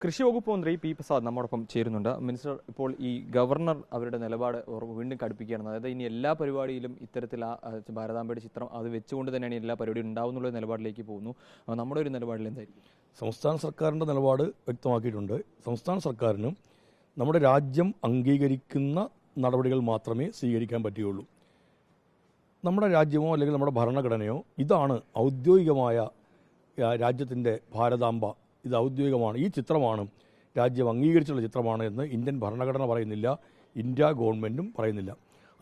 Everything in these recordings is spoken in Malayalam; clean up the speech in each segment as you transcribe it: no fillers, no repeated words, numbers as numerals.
കൃഷി വകുപ്പ് മന്ത്രി പി പ്രസാദ് നമ്മോടൊപ്പം ചേരുന്നുണ്ട്. മിനിസ്റ്റർ, ഇപ്പോൾ ഈ ഗവർണർ അവരുടെ നിലപാട് വീണ്ടും കടുപ്പിക്കുകയാണ്. അതായത് ഇനി എല്ലാ പരിപാടിയിലും ഇത്തരത്തിൽ ഭാരതാംബയുടെ ചിത്രം അത് വെച്ചുകൊണ്ട് തന്നെയാണ് എല്ലാ പരിപാടിയും ഉണ്ടാവുന്നുള്ള നിലപാടിലേക്ക് പോകുന്നു. നമ്മുടെ ഒരു നിലപാടിൽ എന്തായിരിക്കും? സംസ്ഥാന സർക്കാരിൻ്റെ നിലപാട് വ്യക്തമാക്കിയിട്ടുണ്ട്. സംസ്ഥാന സർക്കാരിനും നമ്മുടെ രാജ്യം അംഗീകരിക്കുന്ന നടപടികൾ മാത്രമേ സ്വീകരിക്കാൻ പറ്റുകയുള്ളൂ. നമ്മുടെ രാജ്യമോ അല്ലെങ്കിൽ നമ്മുടെ ഭരണഘടനയോ ഇതാണ് ഔദ്യോഗികമായ രാജ്യത്തിൻ്റെ ഭാരതാംബ, ഇത് ഔദ്യോഗികമാണ്, ഈ ചിത്രമാണ് രാജ്യം അംഗീകരിച്ചുള്ള ചിത്രമാണ് എന്ന് ഇന്ത്യൻ ഭരണഘടന പറയുന്നില്ല, ഇന്ത്യ ഗവൺമെൻറ്റും പറയുന്നില്ല.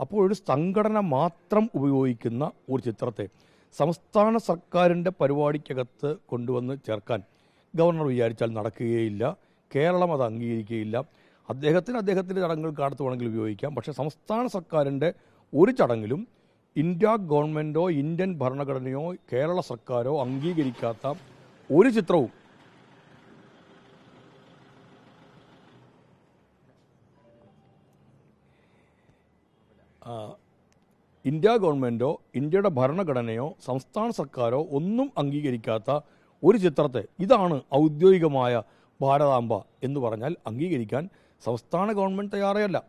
അപ്പോൾ ഒരു സംഘടന മാത്രം ഉപയോഗിക്കുന്ന ഒരു ചിത്രത്തെ സംസ്ഥാന സർക്കാരിൻ്റെ പരിപാടിക്കകത്ത് കൊണ്ടുവന്ന് ചേർക്കാൻ ഗവർണർ വിചാരിച്ചാൽ നടക്കുകയില്ല. കേരളം അത് അംഗീകരിക്കുകയില്ല. അദ്ദേഹത്തിൻ്റെ ചടങ്ങുകൾ കാലത്ത് വേണമെങ്കിൽ ഉപയോഗിക്കാം. പക്ഷേ സംസ്ഥാന സർക്കാരിൻ്റെ ഒരു ചടങ്ങിലും ഇന്ത്യ ഗവൺമെൻറ്റോ ഇന്ത്യൻ ഭരണഘടനയോ കേരള സർക്കാരോ അംഗീകരിക്കാത്ത ഒരു ചിത്രവും ഇന്ത്യ ഗവൺമെൻറ്റോ ഇന്ത്യയുടെ ഭരണഘടനയോ സംസ്ഥാന സർക്കാരോ ഒന്നും അംഗീകരിക്കാത്ത ഒരു ചിത്രത്തെ ഇതാണ് ഔദ്യോഗികമായ ഭാരതാംബ എന്ന് പറഞ്ഞാൽ അംഗീകരിക്കാൻ സംസ്ഥാന ഗവൺമെൻറ് തയ്യാറല്ല.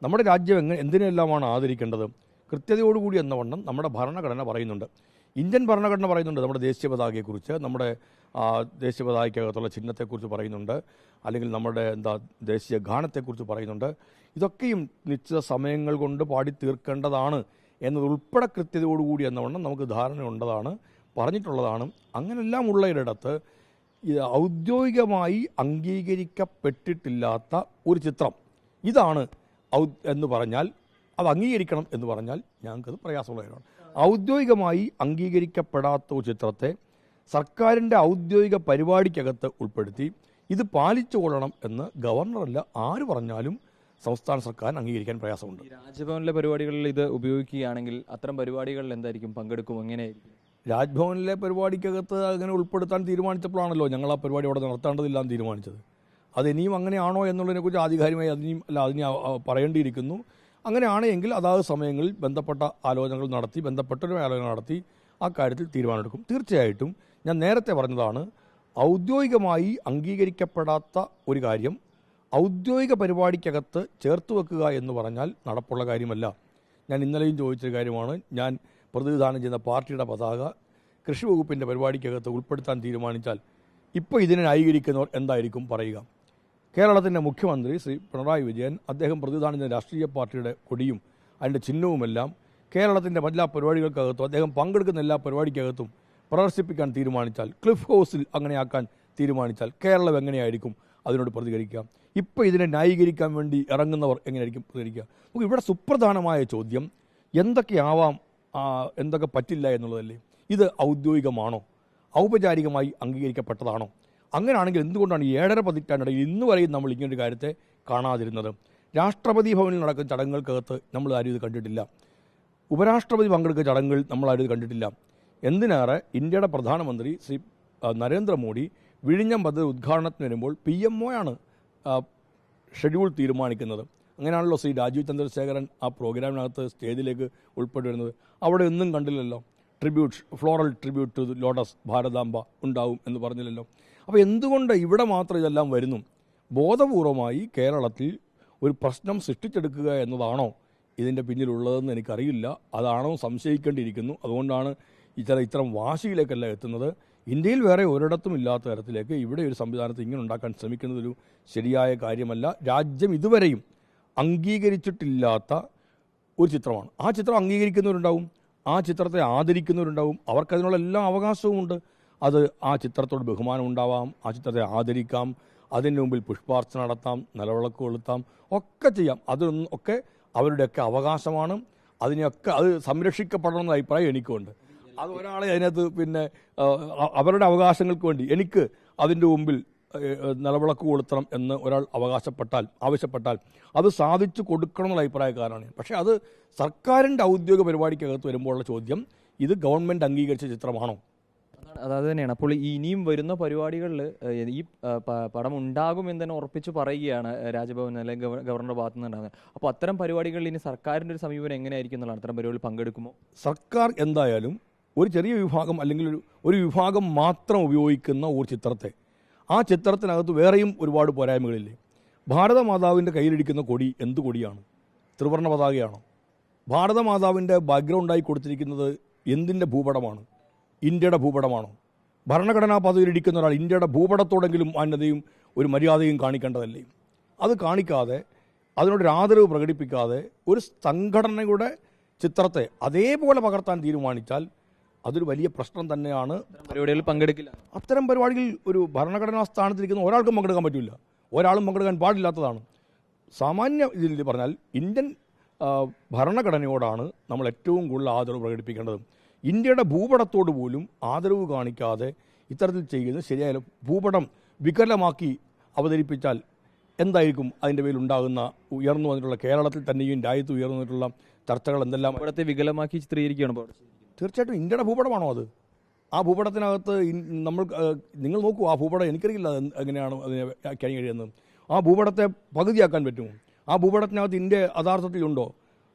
നമ്മുടെ രാജ്യം എന്തിനെല്ലാമാണ് ആദരിക്കേണ്ടത്? കൃത്യതയോടുകൂടി എന്നവണ്ണം നമ്മുടെ ഭരണഘടന പറയുന്നുണ്ട്. ഇന്ത്യൻ ഭരണഘടന പറയുന്നുണ്ട്. നമ്മുടെ ദേശീയ പതാകയെക്കുറിച്ച്, നമ്മുടെ ദേശീയ പതാകയ്ക്കകത്തുള്ള ചിഹ്നത്തെക്കുറിച്ച് പറയുന്നുണ്ട്, അല്ലെങ്കിൽ നമ്മുടെ ദേശീയ ഗാനത്തെക്കുറിച്ച് പറയുന്നുണ്ട്. ഇതൊക്കെയും നിശ്ചിത സമയങ്ങൾ കൊണ്ട് പാടി തീർക്കേണ്ടതാണ് എന്നതുൾപ്പെടെ കൃത്യതയോടുകൂടി എന്നവണ്ണം നമുക്ക് ധാരണയുള്ളതാണ്, പറഞ്ഞിട്ടുള്ളതാണ്. അങ്ങനെല്ലാം ഉള്ളയിടത്ത് ഔദ്യോഗികമായി അംഗീകരിക്കപ്പെട്ടിട്ടില്ലാത്ത ഒരു ചിത്രം ഇതാണ് എന്ന് പറഞ്ഞാൽ, അത് അംഗീകരിക്കണം എന്ന് പറഞ്ഞാൽ ഞങ്ങൾക്കത് പ്രയാസമുള്ളതാണ്. ഔദ്യോഗികമായി അംഗീകരിക്കപ്പെടാത്ത ഒരു ചിത്രത്തെ സർക്കാരിൻ്റെ ഔദ്യോഗിക പരിപാടിക്കകത്ത് ഉൾപ്പെടുത്തി ഇത് പാലിച്ചു കൊള്ളണം എന്ന് ഗവർണറല്ല ആര് പറഞ്ഞാലും സംസ്ഥാന സർക്കാരിന് അംഗീകരിക്കാൻ പ്രയാസമുണ്ട്. രാജ്ഭവനിലെ പരിപാടികളിൽ ഇത് ഉപയോഗിക്കുകയാണെങ്കിൽ അത്തരം പരിപാടികളിൽ എന്തായിരിക്കും പങ്കെടുക്കും? എങ്ങനെയായിരിക്കും? രാജ്ഭവനിലെ പരിപാടിക്കകത്ത് അങ്ങനെ ഉൾപ്പെടുത്താൻ തീരുമാനിച്ചപ്പോഴാണല്ലോ ഞങ്ങൾ ആ പരിപാടി അവിടെ നടത്തേണ്ടതില്ലാന്ന് തീരുമാനിച്ചത്. അതിനിയും അങ്ങനെയാണോ എന്നുള്ളതിനെക്കുറിച്ച് ആധികാരികമായി അതിനെ പറയേണ്ടിയിരിക്കുന്നു. അങ്ങനെയാണ് എങ്കിൽ അതാത് സമയങ്ങളിൽ ബന്ധപ്പെട്ട ആലോചനകൾ നടത്തി, ബന്ധപ്പെട്ടൊരു ആലോചന നടത്തി ആ കാര്യത്തിൽ തീരുമാനമെടുക്കും. തീർച്ചയായിട്ടും ഞാൻ നേരത്തെ പറഞ്ഞതാണ്, ഔദ്യോഗികമായി അംഗീകരിക്കപ്പെടാത്ത ഒരു കാര്യം ഔദ്യോഗിക പരിപാടിക്കകത്ത് ചേർത്ത് വെക്കുക എന്ന് പറഞ്ഞാൽ നടപ്പുള്ള കാര്യമല്ല. ഞാൻ ഇന്നലെയും ചോദിച്ചൊരു കാര്യമാണ്. ഞാൻ പ്രതിനിധാനം ചെയ്യുന്ന പാർട്ടിയുടെ പതാക കൃഷി വകുപ്പിൻ്റെ പരിപാടിക്കകത്ത് ഉൾപ്പെടുത്താൻ തീരുമാനിച്ചാൽ ഇപ്പോൾ ഇതിനെ ന്യായീകരിക്കുന്നവർ എന്തായിരിക്കും പറയുക? കേരളത്തിൻ്റെ മുഖ്യമന്ത്രി ശ്രീ പിണറായി വിജയൻ അദ്ദേഹം പ്രതിനിധാനം ചെയ്യുന്ന രാഷ്ട്രീയ പാർട്ടിയുടെ കൊടിയും അതിൻ്റെ ചിഹ്നവുമെല്ലാം കേരളത്തിൻ്റെ എല്ലാ പരിപാടികൾക്കകത്തും അദ്ദേഹം പങ്കെടുക്കുന്ന എല്ലാ പരിപാടിക്കകത്തും പ്രദർശിപ്പിക്കാൻ തീരുമാനിച്ചാൽ, ക്ലിഫ് ഹൗസിൽ അങ്ങനെയാക്കാൻ തീരുമാനിച്ചാൽ കേരളം എങ്ങനെയായിരിക്കും അതിനോട് പ്രതികരിക്കുക? ഇപ്പോൾ ഇതിനെ ന്യായീകരിക്കാൻ വേണ്ടി ഇറങ്ങുന്നവർ എങ്ങനെയായിരിക്കും പ്രതികരിക്കുക? നമുക്ക് ഇവിടെ സുപ്രധാനമായ ചോദ്യം എന്തൊക്കെയാവാം, എന്തൊക്കെ പറ്റില്ല എന്നുള്ളതല്ലേ. ഇത് ഔദ്യോഗികമാണോ? ഔപചാരികമായി അംഗീകരിക്കപ്പെട്ടതാണോ? അങ്ങനെയാണെങ്കിൽ എന്തുകൊണ്ടാണ് 7.5 പതിറ്റാണ്ടിടയിൽ ഇന്ന് വരെയും നമ്മൾ ഇങ്ങനൊരു കാര്യത്തെ കാണാതിരുന്നത്? രാഷ്ട്രപതി ഭവനിൽ നടക്കുന്ന ചടങ്ങുകൾക്കകത്ത് നമ്മൾ ആരും ഇത് കണ്ടിട്ടില്ല. ഉപരാഷ്ട്രപതി പങ്കെടുക്കുന്ന ചടങ്ങുകൾ നമ്മൾ ആരും ഇത് കണ്ടിട്ടില്ല. എന്തിനേറെ ഇന്ത്യയുടെ പ്രധാനമന്ത്രി ശ്രീ നരേന്ദ്രമോദി വിഴിഞ്ഞം പദ്ധതി ഉദ്ഘാടനത്തിന് വരുമ്പോൾ PMO ആണ് ഷെഡ്യൂൾ തീരുമാനിക്കുന്നത്. അങ്ങനെയാണല്ലോ ശ്രീ രാജീവ് ചന്ദ്രശേഖരൻ ആ പ്രോഗ്രാമിനകത്ത് സ്റ്റേജിലേക്ക് ഉൾപ്പെട്ട് വരുന്നത്. അവിടെ ഒന്നും കണ്ടില്ലല്ലോ ഫ്ലോറൽ ട്രിബ്യൂട്ട് ടു ലോട്ടസ് ഭാരതാംബ ഉണ്ടാവും എന്ന് പറഞ്ഞില്ലല്ലോ. അപ്പോൾ എന്തുകൊണ്ട് ഇവിടെ മാത്രം ഇതെല്ലാം വരുന്നു? ബോധപൂർവമായി കേരളത്തിൽ ഒരു പ്രശ്നം സൃഷ്ടിച്ചെടുക്കുക എന്നതാണോ ഇതിൻ്റെ പിന്നിലുള്ളതെന്ന് എനിക്കറിയില്ല. അതാണോ സംശയിക്കേണ്ടിയിരിക്കുന്നു. അതുകൊണ്ടാണ് ഇത്തരം വാശിയിലേക്കല്ല എത്തുന്നത്. ഇന്ത്യയിൽ വേറെ ഒരിടത്തും ഇല്ലാത്ത തരത്തിലേക്ക് ഇവിടെ ഒരു സംവിധാനത്തെ ഇങ്ങനെ ഉണ്ടാക്കാൻ ശ്രമിക്കുന്നതൊരു ശരിയായ കാര്യമല്ല. രാജ്യം ഇതുവരെയും അംഗീകരിച്ചിട്ടില്ലാത്ത ഒരു ചിത്രമാണ്. ആ ചിത്രം അംഗീകരിക്കുന്നവരുണ്ടാവും, ആ ചിത്രത്തെ ആദരിക്കുന്നവരുണ്ടാവും. അവർക്കതിനുള്ള എല്ലാ അവകാശവുമുണ്ട്. അത് ആ ചിത്രത്തോട് ബഹുമാനം ഉണ്ടാവാം, ആ ചിത്രത്തെ ആദരിക്കാം, അതിന് മുമ്പിൽ പുഷ്പാർച്ചന നടത്താം, നിലവിളക്ക് കൊളുത്താം, ഒക്കെ ചെയ്യാം. അതൊക്കെ അവരുടെയൊക്കെ അവകാശമാണ്. അതിനെയൊക്കെ അത് സംരക്ഷിക്കപ്പെടണമെന്ന അഭിപ്രായം എനിക്കുണ്ട്. അത് ഒരാളെ അതിനകത്ത് അവരുടെ അവകാശങ്ങൾക്ക് വേണ്ടി എനിക്ക് അതിൻ്റെ മുമ്പിൽ നിലവിളക്ക് കൊളുത്തണം എന്ന് ഒരാൾ ആവശ്യപ്പെട്ടാൽ അത് സാധിച്ചു കൊടുക്കണം എന്നുള്ള അഭിപ്രായക്കാരാണ്. പക്ഷേ അത് സർക്കാരിൻ്റെ ഔദ്യോഗിക പരിപാടിക്കകത്ത് വരുമ്പോഴുള്ള ചോദ്യം, ഇത് ഗവൺമെൻറ് അംഗീകരിച്ച ചിത്രമാണോ? അതായത് തന്നെയാണ്. അപ്പോൾ ഇനിയും വരുന്ന പരിപാടികളിൽ ഈ പടം ഉണ്ടാകുമെന്ന് തന്നെ ഉറപ്പിച്ച് പറയുകയാണ് രാജ്ഭവൻ അല്ലെങ്കിൽ ഗവർണറുടെ ഭാഗത്തു നിന്നുണ്ടാകുന്നത്. അപ്പോൾ അത്തരം പരിപാടികളിൽ ഇനി സർക്കാരിൻ്റെ ഒരു സമീപനം എങ്ങനെയായിരിക്കും എന്നുള്ളതാണ്. അത്തരം പരിപാടികളിൽ പങ്കെടുക്കുമോ? സർക്കാർ എന്തായാലും ഒരു ചെറിയ വിഭാഗം അല്ലെങ്കിൽ ഒരു വിഭാഗം മാത്രം ഉപയോഗിക്കുന്ന ഒരു ചിത്രത്തെ ആ ചിത്രത്തിനകത്ത് വേറെയും ഒരുപാട് പോരായ്മകളില്ലേ? ഭാരതമാതാവിൻ്റെ കയ്യിലിരിക്കുന്ന കൊടി എന്ത് കൊടിയാണ്? ത്രിവർണ്ണ പതാകയാണോ? ഭാരതമാതാവിൻ്റെ ബാക്ക്ഗ്രൗണ്ടായി കൊടുത്തിരിക്കുന്നത് എന്തിൻ്റെ ഭൂപടമാണ്? ഇന്ത്യയുടെ ഭൂപടമാണോ? ഭരണഘടനാ പദവിയിലിരിക്കുന്ന ഒരാൾ ഇന്ത്യയുടെ ഭൂപടത്തോടെങ്കിലും മാന്യതയും ഒരു മര്യാദയും കാണിക്കേണ്ടതല്ലേ? അത് കാണിക്കാതെ, അതിനോടൊരു ആദരവ് പ്രകടിപ്പിക്കാതെ ഒരു സംഘടനയുടെ ചിത്രത്തെ അതേപോലെ പകർത്താൻ തീരുമാനിച്ചാൽ അതൊരു വലിയ പ്രശ്നം തന്നെയാണ്. പരിപാടികളിൽ പങ്കെടുക്കില്ല. അത്തരം പരിപാടിയിൽ ഒരു ഭരണഘടനാ സ്ഥാനത്തിരിക്കുന്ന ഒരാൾക്കും പങ്കെടുക്കാൻ പറ്റില്ല, ഒരാളും പങ്കെടുക്കാൻ പാടില്ലാത്തതാണ്. സാമാന്യ ഇതിൽ പറഞ്ഞാൽ ഇന്ത്യൻ ഭരണഘടനയോടാണ് നമ്മൾ ഏറ്റവും കൂടുതൽ ആദരവ് പ്രകടിപ്പിക്കേണ്ടത്. ഇന്ത്യയുടെ ഭൂപടത്തോട് പോലും ആദരവ് കാണിക്കാതെ ഇത്തരത്തിൽ ചെയ്യുന്നത് ശരിയായാലും ഭൂപടം വികലമാക്കി അവതരിപ്പിച്ചാൽ എന്തായിരിക്കും അതിൻ്റെ പേരിലുണ്ടാകുന്ന ഉയർന്നു വന്നിട്ടുള്ള, കേരളത്തിൽ തന്നെയും രാജ്യത്ത് ഉയർന്നു വന്നിട്ടുള്ള ചർച്ചകൾ എന്തെല്ലാം? ഭൂപടത്തെ വികലമാക്കി ചിത്രീകരിക്കുകയാണ്. തീർച്ചയായിട്ടും ഇന്ത്യയുടെ ഭൂപടമാണോ അത്? ആ ഭൂപടത്തിനകത്ത് നിങ്ങൾ നോക്കൂ, ആ ഭൂപടം എനിക്കറിയില്ല എങ്ങനെയാണ് അതിനെ വ്യാഖ്യാനിക്കാൻ കഴിയുന്നത്. ആ ഭൂപടത്തെ പകുതിയാക്കാൻ പറ്റുമോ? ആ ഭൂപടത്തിനകത്ത് ഇന്ത്യ യഥാർത്ഥത്തിലുണ്ടോ?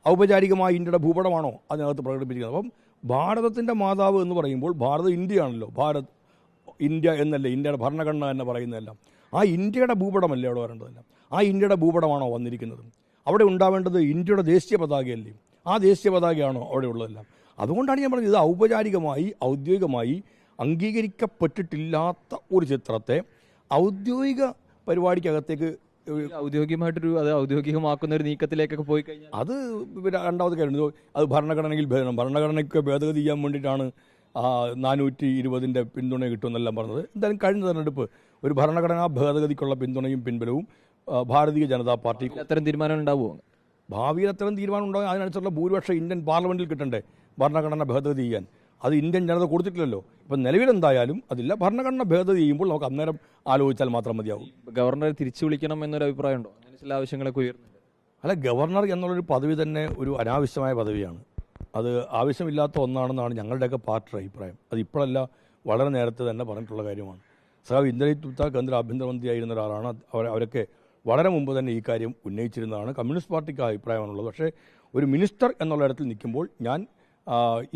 ഔപചാരികമായി ഇന്ത്യയുടെ ഭൂപടമാണോ അതിനകത്ത് പ്രകടിപ്പിക്കുന്നത്? അപ്പം ഭാരതത്തിൻ്റെ മാതാവ് എന്ന് പറയുമ്പോൾ ഭാരതം ഇന്ത്യയാണല്ലോ. ഇന്ത്യ എന്നല്ലേ ഇന്ത്യയുടെ ഭരണഘടന തന്നെ പറയുന്നതല്ല. ആ ഇന്ത്യയുടെ ഭൂപടമല്ലേ അവിടെ വരേണ്ടതല്ല. ആ ഇന്ത്യയുടെ ഭൂപടമാണോ വന്നിരിക്കുന്നത്? അവിടെ ഉണ്ടാവേണ്ടത് ഇന്ത്യയുടെ ദേശീയ പതാകയല്ലേ? ആ ദേശീയ പതാകയാണോ അവിടെ ഉള്ളതെല്ലാം? അതുകൊണ്ടാണ് ഞാൻ പറഞ്ഞത്, ഇത് ഔപചാരികമായി ഔദ്യോഗികമായി അംഗീകരിക്കപ്പെട്ടിട്ടില്ലാത്ത ഒരു ചിത്രത്തെ ഔദ്യോഗിക പരിപാടിക്കകത്തേക്ക് ഔദ്യോഗികമായിട്ടൊരു അത് ഔദ്യോഗികമാക്കുന്ന ഒരു നീക്കത്തിലേക്കൊക്കെ പോയി കഴിഞ്ഞാൽ അത് രണ്ടാമത് കാര്യം. അത് ഭരണഘടനയിൽ ഭരണഘടനയ്ക്ക് ഭേദഗതി ചെയ്യാൻ വേണ്ടിയിട്ടാണ് 420 പിന്തുണ കിട്ടുമെന്നെല്ലാം പറഞ്ഞത്. എന്തായാലും കഴിഞ്ഞ തെരഞ്ഞെടുപ്പ് ഒരു ഭരണഘടനാ ഭേദഗതിക്കുള്ള പിന്തുണയും പിൻബലവും ഭാരതീയ ജനതാ പാർട്ടി. അത്തരം തീരുമാനം ഉണ്ടാവുമോ? ഭാവിയിൽ അത്തരം തീരുമാനം ഉണ്ടാകും. അതിനനുസരിച്ചുള്ള ഭൂരിപക്ഷം ഇന്ത്യൻ പാർലമെന്റിൽ കിട്ടണ്ടേ ഭരണഘടന ഭേദഗതി ചെയ്യാൻ? അത് ഇന്ത്യൻ ജനത കൊടുത്തിട്ടില്ലല്ലോ. ഇപ്പം നിലവിലെന്തായാലും അതില്ല. ഭരണഘടന ഭേദഗതി ചെയ്യുമ്പോൾ നമുക്ക് അന്നേരം ആലോചിച്ചാൽ മാത്രം മതിയാവും. ഗവർണറെ തിരിച്ചു വിളിക്കണം എന്നൊരു അഭിപ്രായം ഉണ്ടോ? അങ്ങനെ ചില ആവശ്യങ്ങളൊക്കെ ഉയർന്നുണ്ട്. അല്ല, ഗവർണർ എന്നുള്ളൊരു പദവി തന്നെ ഒരു അനാവശ്യമായ പദവിയാണ്. അത് ആവശ്യമില്ലാത്ത ഒന്നാണെന്നാണ് ഞങ്ങളുടെയൊക്കെ പാർട്ടിയുടെ അഭിപ്രായം. അത് ഇപ്പോഴല്ല, വളരെ നേരത്തെ തന്നെ പറഞ്ഞിട്ടുള്ള കാര്യമാണ്. സഖാവ് ഇന്ദ്രജിത് ഗുപ്ത കേന്ദ്ര ആഭ്യന്തരമന്ത്രിയായിരുന്ന ഒരാളാണ്. അവരൊക്കെ വളരെ മുമ്പ് തന്നെ ഈ കാര്യം ഉന്നയിച്ചിരുന്നതാണ്. കമ്മ്യൂണിസ്റ്റ് പാർട്ടിക്ക് അഭിപ്രായമാണുള്ളത്. പക്ഷേ ഒരു മിനിസ്റ്റർ എന്നുള്ള ഇടത്തിൽ നിൽക്കുമ്പോൾ ഞാൻ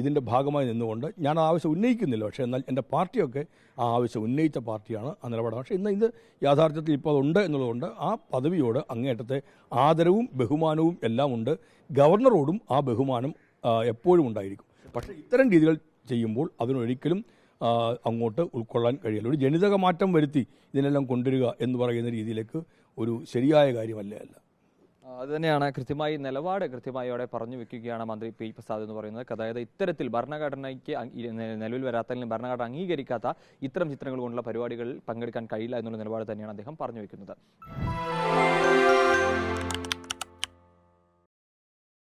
ഇതിൻ്റെ ഭാഗമായി നിന്നുകൊണ്ട് ഞാൻ ആ ആവശ്യം ഉന്നയിക്കുന്നില്ല. പക്ഷേ എന്നാൽ എൻ്റെ പാർട്ടിയൊക്കെ ആ ആവശ്യം ഉന്നയിച്ച പാർട്ടിയാണ്, ആ നിലപാടാണ്. പക്ഷേ ഇത് യാഥാർത്ഥ്യത്തിൽ ഇപ്പോൾ അതുണ്ട് എന്നുള്ളതുകൊണ്ട് ആ പദവിയോട് അങ്ങേയറ്റത്തെ ആദരവും ബഹുമാനവും എല്ലാം ഉണ്ട്. ഗവർണറോടും ആ ബഹുമാനം എപ്പോഴും ഉണ്ടായിരിക്കും. പക്ഷേ ഇത്തരം രീതികൾ ചെയ്യുമ്പോൾ അതിനൊരിക്കലും അങ്ങോട്ട് ഉൾക്കൊള്ളാൻ കഴിയില്ല. ഒരു ജനിതക മാറ്റം വരുത്തി ഇതിനെല്ലാം കൊണ്ടുവരിക എന്ന് പറയുന്ന രീതിയിലേക്ക് ഒരു ശരിയായ കാര്യമല്ല. അതുതന്നെയാണ് കൃത്യമായി നിലപാട് കൃത്യമായി അവിടെ പറഞ്ഞു വെക്കുകയാണ് മന്ത്രി പി പ്രസാദ് എന്ന് പറയുന്നത്. അതായത് ഇത്തരത്തിൽ ഭരണഘടനയ്ക്ക് നിലവിൽ വരാത്ത, അല്ലെങ്കിൽ ഭരണഘടന അംഗീകരിക്കാത്ത ഇത്തരം ചിത്രങ്ങൾ കൊണ്ടുള്ള പരിപാടികളിൽ പങ്കെടുക്കാൻ കഴിയില്ല എന്നുള്ള നിലപാട് തന്നെയാണ് അദ്ദേഹം പറഞ്ഞു വെക്കുന്നത്.